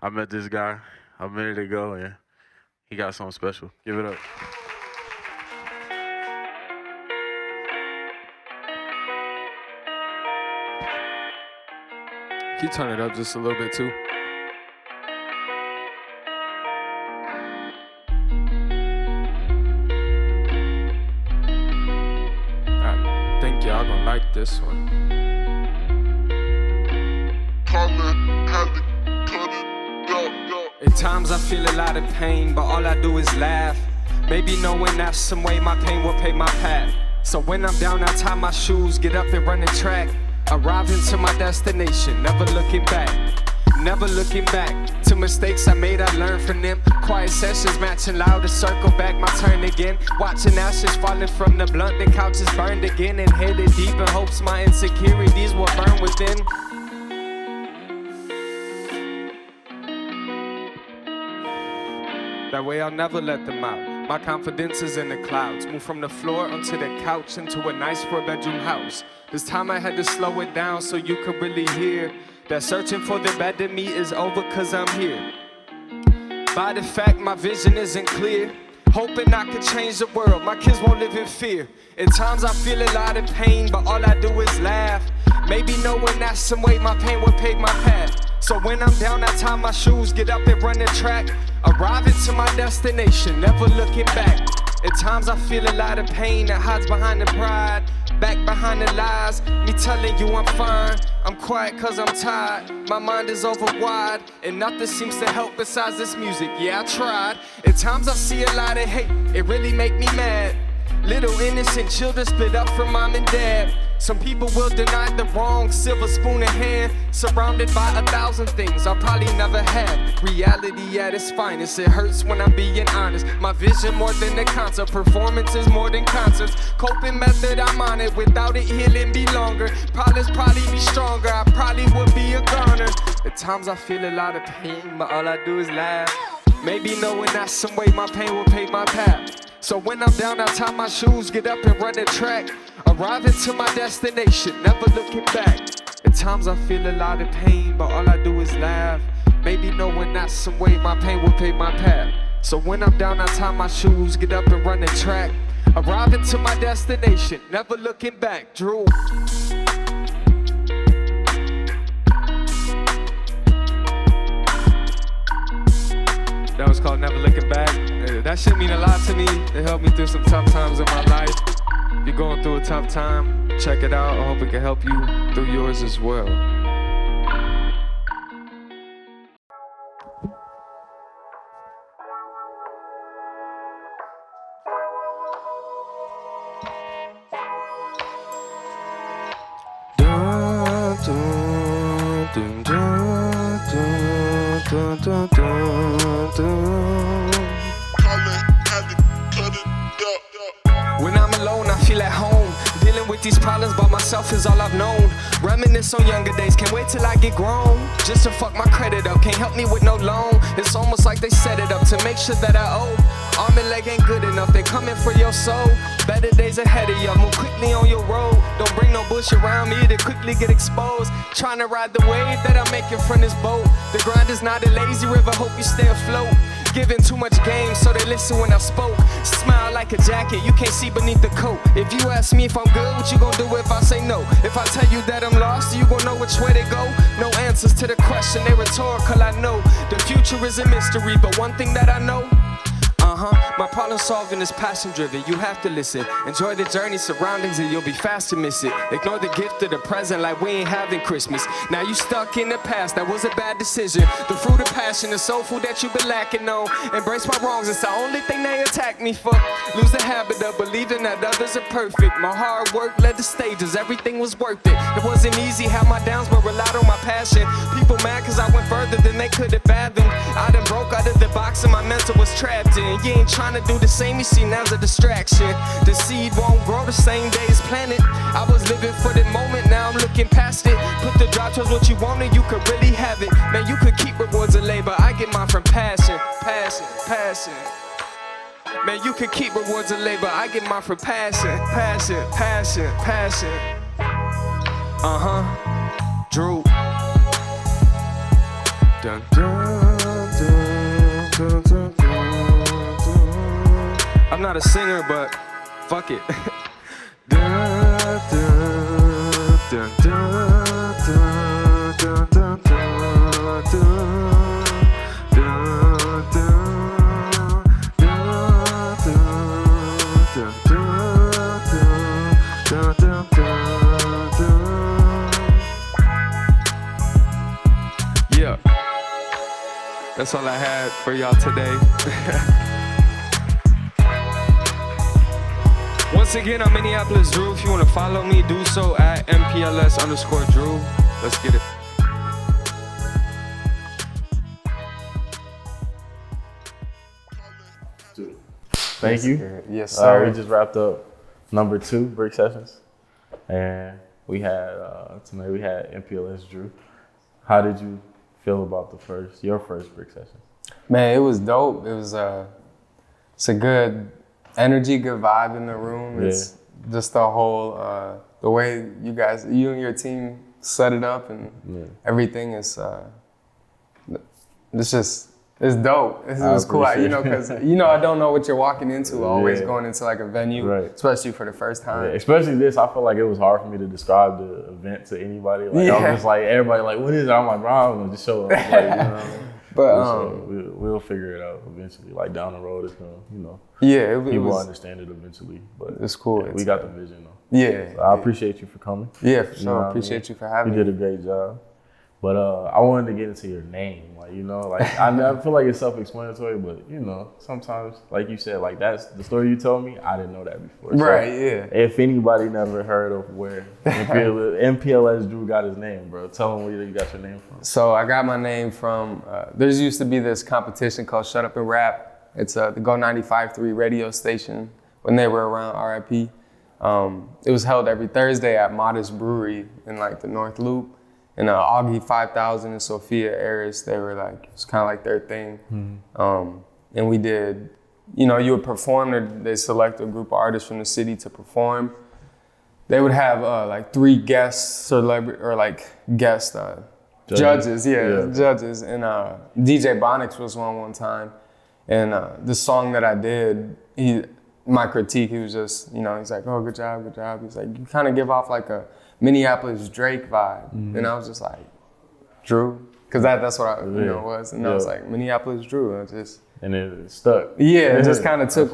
I met this guy a minute ago, and he got something special. Give it up. Can you turn it up just a little bit too? I think y'all gonna like this one. At times I feel a lot of pain, but all I do is laugh. Maybe knowing that some way my pain will pave my path. So when I'm down, I tie my shoes, get up and run the track. Arriving to my destination, never looking back. Never looking back to mistakes I made, I learned from them. Quiet sessions matching loud to circle back my turn again. Watching ashes falling from the blunt, the couch is burned again. And headed deep in hopes my insecurities will burn within. That way I'll never let them out. My confidence is in the clouds. Move from the floor onto the couch into a nice 4-bedroom house. This time I had to slow it down so you could really hear that searching for the better me is over, cause I'm here. By the fact my vision isn't clear, hoping I could change the world, my kids won't live in fear. At times I feel a lot of pain, but all I do is laugh. Maybe knowing that some way my pain will pave my path. So when I'm down, I tie my shoes, get up and run the track. Arriving to my destination, never looking back. At times I feel a lot of pain that hides behind the pride. Back behind the lies, me telling you I'm fine. I'm quiet cause I'm tired, my mind is over wide. And nothing seems to help besides this music, yeah I tried. At times I see a lot of hate, it really make me mad. Little innocent children split up from mom and dad. Some people will deny the wrong, silver spoon in hand. Surrounded by 1,000 things I'll probably never had. Reality at its finest, it hurts when I'm being honest. My vision more than the concert, performance is more than concerts. Coping method, I'm on it, without it healing be longer. Problems probably be stronger, I probably would be a goner. At times I feel a lot of pain, but all I do is laugh. Maybe knowing that some way my pain will pave my path. So when I'm down, I tie my shoes, get up and run the track. Arriving to my destination, never looking back. At times I feel a lot of pain, but all I do is laugh. Maybe knowing that some way my pain will pave my path. So when I'm down, I tie my shoes, get up and run the track. Arriving to my destination, never looking back. Drew. That was called Never Looking Back. That shit mean a lot to me. It helped me through some tough times in my life. If you're going through a tough time, check it out. I hope it can help you through yours as well. When I'm alone, I feel at home. Dealing with these problems by myself is all I've known. Reminisce on younger days, can't wait till I get grown. Just to fuck my credit up, can't help me with no loan. It's almost like they set it up to make sure that I owe. Arm and leg ain't good enough, they coming for your soul. Better days ahead of you, move quickly on your road. Don't bring no bush around me to quickly get exposed. Trying to ride the wave that I'm making from this boat. The grind is not a lazy river, hope you stay afloat. Giving too much game, so they listen when I spoke. Smile like a jacket, you can't see beneath the coat. If you ask me if I'm good, what you gon' do if I say no? If I tell you that I'm lost, you gon' know which way to go? No answers to the question, they rhetorical, I know. The future is a mystery, but one thing that I know. My problem solving is passion driven, you have to listen. Enjoy the journey, surroundings, and you'll be fast to miss it. Ignore the gift of the present like we ain't having Christmas. Now you stuck in the past, that was a bad decision. The fruit of passion, the soul food that you've been lacking on. Embrace my wrongs, it's the only thing they attack me for. Lose the habit of believing that others are perfect. My hard work led to stages, everything was worth it. It wasn't easy, how my downs but relied on my passion. People mad cause I went further than they could have fathomed. I done broke out of the box and my mental was trapped in. You ain't trying to do the same, you see now's a distraction. The seed won't grow the same day as planted. I was living for the moment, now I'm looking past it. Put the drive towards what you want and you could really have it. Man, you could keep rewards of labor, I get mine from passion. Passion, passion. Man, you could keep rewards of labor, I get mine from passion. Passion, passion, passion. Drew. Dun dun. I'm not a singer, but fuck it. Yeah, that's all I had for y'all today. Once again, I'm Minneapolis Drew. If you want to follow me, do so at Mpls_Drew. Let's get it. Thank you. Yes, sir. We just wrapped up number 2 brick sessions, and we had tonight we had Mpls Drew. How did you feel about your first brick session? Man, it was dope. It was it's a good energy, good vibe in the room. Yeah. It's just the whole the way you and your team set it up and everything is it's dope. It was cool, because I don't know what you're walking into. Always going into like a venue, especially for the first time. Yeah, especially this, I feel like it was hard for me to describe the event to anybody. Like I was just like, everybody like, what is it? I'm like, bro, I'm gonna just show up. Like, But we'll figure it out eventually. Like down the road, it's gonna, people will understand it eventually. But it's cool. Yeah, we got the vision though. Yeah, so I appreciate you for coming. Yeah, for sure. Appreciate you for having me. You did a great job. But I wanted to get into your name, I feel like it's self-explanatory, but sometimes, like you said, like that's the story you told me. I didn't know that before. Right? So yeah. If anybody never heard of where Mpls Drew got his name, bro, tell them where you got your name from. So I got my name from. There used to be this competition called Shut Up and Rap. It's the Go 95.3 radio station when they were around. RIP. It was held every Thursday at Modest Brewery in like the North Loop. And Augie 5000 and Sophia Aris, they were like, it's kind of like their thing. Mm-hmm. And we did, you would perform, they select a group of artists from the city to perform. They would have like 3 guest guest judges, judges. And DJ Bonix was one time. And the song that I did, my critique, he was just, he's like, oh, good job. He's like, you kind of give off like a Minneapolis Drake vibe. And I was just like, Drew? Because that's what I was. And I was like, Minneapolis Drew. And it stuck. Yeah, it just kind of took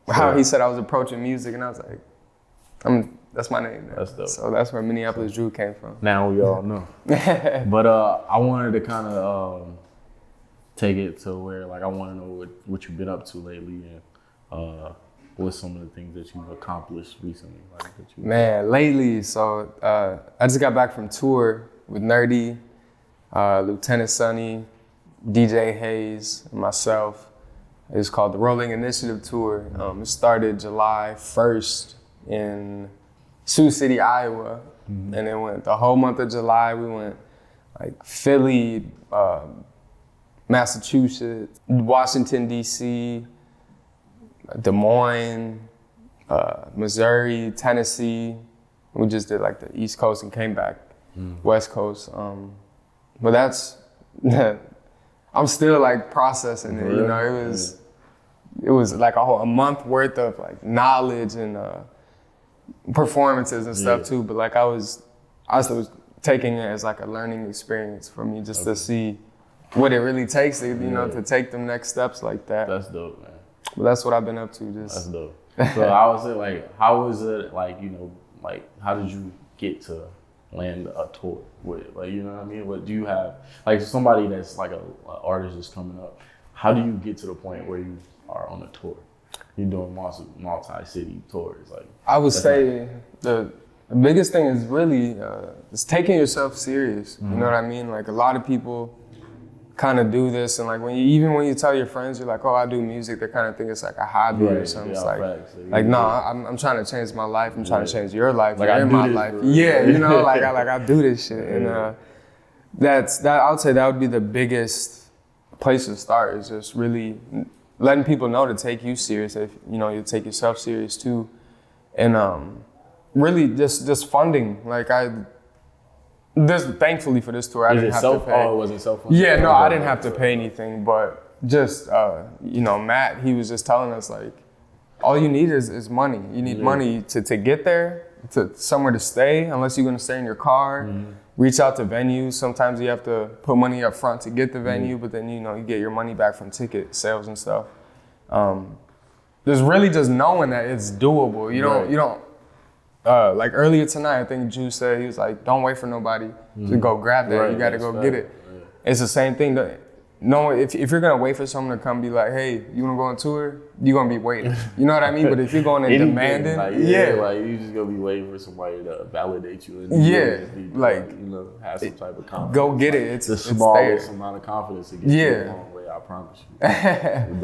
how he said I was approaching music. And I was like, that's my name now. That's dope. So that's where Minneapolis Drew came from. Now we all know. But I wanted to kind of take it to where, like, I want to know what you've been up to lately and what's some of the things that you've accomplished recently? Lately, so I just got back from tour with Nerdy, Lieutenant Sonny, DJ Hayes, and myself. It was called the Rolling Initiative Tour. It started July 1st in Sioux City, Iowa, and it went the whole month of July. We went like Philly, Massachusetts, Washington, D.C., Des Moines, Missouri, Tennessee. We just did like the East Coast and came back West Coast. But that's, I'm still like processing it. It was like a month worth of like knowledge and performances and stuff too. But like I was taking it as like a learning experience for me just to see what it really takes to, to take them next steps like that. That's dope, man. But that's what I've been up to. That's dope. So I would say, like, how was it, like, how did you get to land a tour with, like, you know what I mean? What do you have, like, somebody that's like a artist that's coming up, how do you get to the point where you are on a tour? You're doing multi-city tours, like. I would say the biggest thing is really is taking yourself serious. You know what I mean? Like a lot of people kind of do this, and like when you tell your friends you're like, oh, I do music, they kind of think it's like a hobby or something. It's like no, I'm trying to change my life. I'm trying to change your life. Like you're in my life. I do this shit, and I would say that would be the biggest place to start. Is just really letting people know to take you serious. If you take yourself serious too, and really just funding. Like thankfully for this tour, I didn't have to pay. Oh, was it self-funded? Yeah, no, I didn't have to pay anything, but just, Matt, he was just telling us, like, all you need is money. You need money to get there, to somewhere to stay, unless you're going to stay in your car. Reach out to venues. Sometimes you have to put money up front to get the venue, but then, you get your money back from ticket sales and stuff. There's really just knowing that it's doable. You don't, like earlier tonight, I think Juice said, he was like, don't wait for nobody to go grab that. You got to go get it. It's the same thing. If you're going to wait for someone to come be like, hey, you want to go on tour? You're going to be waiting. You know what I mean? But if you're going and demanding, like you just going to be waiting for somebody to validate you. And have some type of confidence. Go get it. It's the smallest amount of confidence to get you a long way, I promise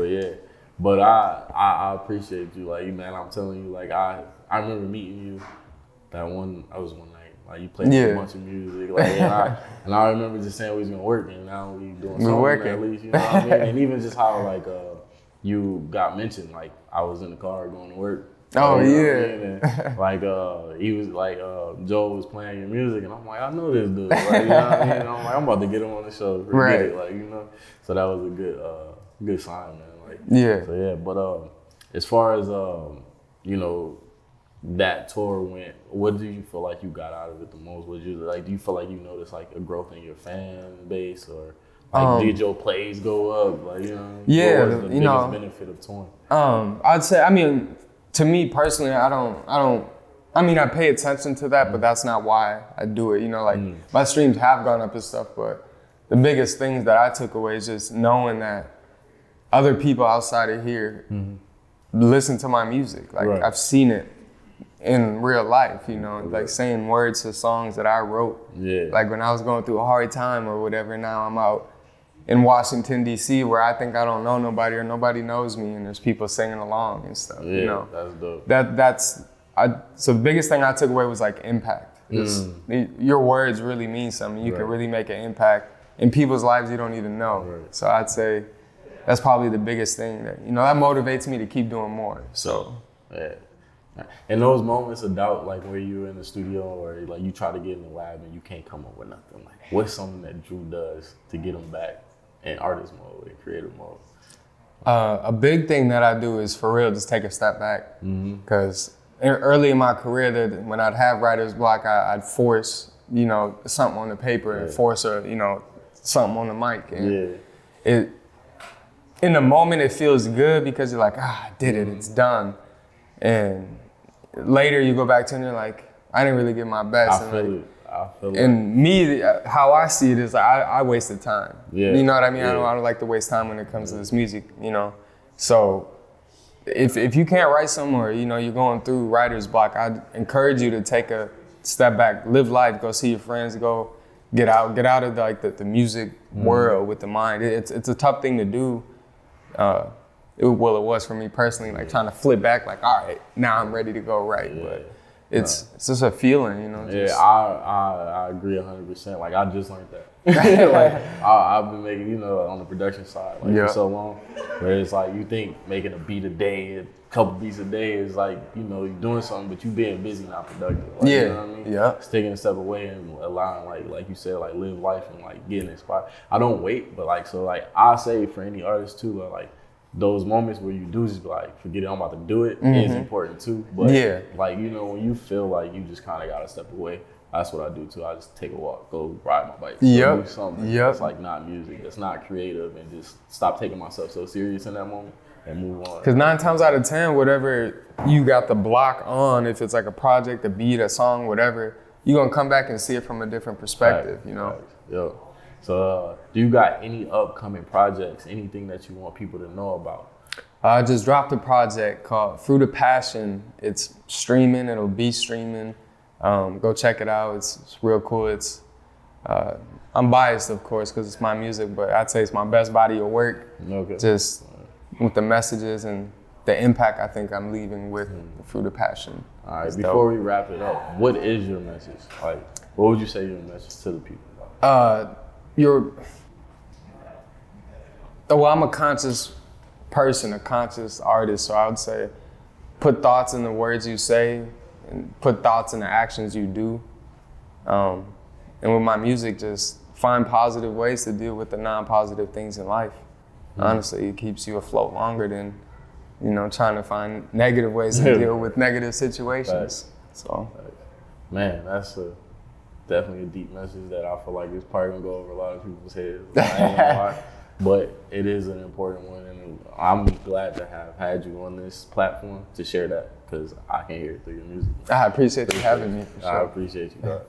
you. But I appreciate you, like, man. I'm telling you, like, I remember meeting you that one night. Like, you played a bunch of music, like, and I remember just saying we was gonna work, and now we doing something at least, you know what I mean? And even just how, like, you got mentioned, like, I was in the car going to work. Oh, you know yeah. what I mean? And, like, he was like, Joe was playing your music, and I'm like, I know this dude, like, you know what I mean? And I'm like, I'm about to get him on the show, forget it, like, So that was a good sign, man. Like, So but as far as that tour went, what do you feel like you got out of it the most? Do you feel like you noticed like a growth in your fan base, or like did your plays go up? Like, what was the biggest benefit of touring? I'd say, to me personally, I pay attention to that, but that's not why I do it. My streams have gone up and stuff, but the biggest things that I took away is just knowing that other people outside of here listen to my music. Like, I've seen it in real life, like saying words to songs that I wrote. Like when I was going through a hard time or whatever, now I'm out in Washington, D.C., where I think I don't know nobody or nobody knows me, and there's people singing along and stuff. That's dope. So the biggest thing I took away was like impact. Your words really mean something. You can really make an impact in people's lives you don't even know. So I'd say that's probably the biggest thing that motivates me to keep doing more. So and those moments of doubt, like where you're in the studio or like you try to get in the lab and you can't come up with nothing, like what's something that Drew does to get him back in artist mode, in creative mode? A big thing that I do is for real just take a step back, because early in my career, when I'd have writer's block, I'd force something on the paper and force something on the mic, and it in the moment it feels good because you're like, I did it, it's done. And later you go back to it and you're like, I didn't really give my best. I feel it. And me, how I see it is like, I wasted time. You know what I mean? I don't like to waste time when it comes to this music, So if you can't write somewhere, you're going through writer's block, I'd encourage you to take a step back, live life, go see your friends, go get out of the music world with the mind. It's a tough thing to do. It was for me personally, like trying to flip back, like, all right, now I'm ready to go right. But it's just a feeling, I agree 100%. Like, I just learned that. Like, I've been making, on the production side, like for so long, where it's like you think making a beat a day, a couple beats a day is like, you're doing something, but you being busy, not productive. Like, you know what I mean? Taking a step away and allowing, like you said, like live life and like getting inspired. I don't wait, but I say for any artist too, like those moments where you do just be like, forget it, I'm about to do it, is important too. But like, when you feel like you just kind of got to step away, that's what I do too. I just take a walk, go ride my bike, go do something that's like not music, that's not creative, and just stop taking myself so serious in that moment and move on. Because 9 times out of 10, whatever you got the block on, if it's like a project, a beat, a song, whatever, you're going to come back and see it from a different perspective, So do you got any upcoming projects, anything that you want people to know about? I just dropped a project called Fruit of Passion. It's streaming, it'll be streaming. Go check it out, it's real cool. I'm biased, of course, because it's my music, but I'd say it's my best body of work. Just with the messages and the impact I think I'm leaving with Fruit of Passion. All right, before we wrap it up, what is your message? Like, what would you say your message to the people? I'm a conscious person, a conscious artist, so I would say put thoughts in the words you say and put thoughts in the actions you do. And with my music, just find positive ways to deal with the non-positive things in life. Honestly, it keeps you afloat longer than, you know, trying to find negative ways to deal with negative situations. So, man, that's definitely a deep message that I feel like is probably gonna go over a lot of people's heads. I ain't gonna lie. But it is an important one, and I'm glad to have had you on this platform to share that, because I can hear it through your music. I appreciate you having me. For sure. I appreciate you, dog.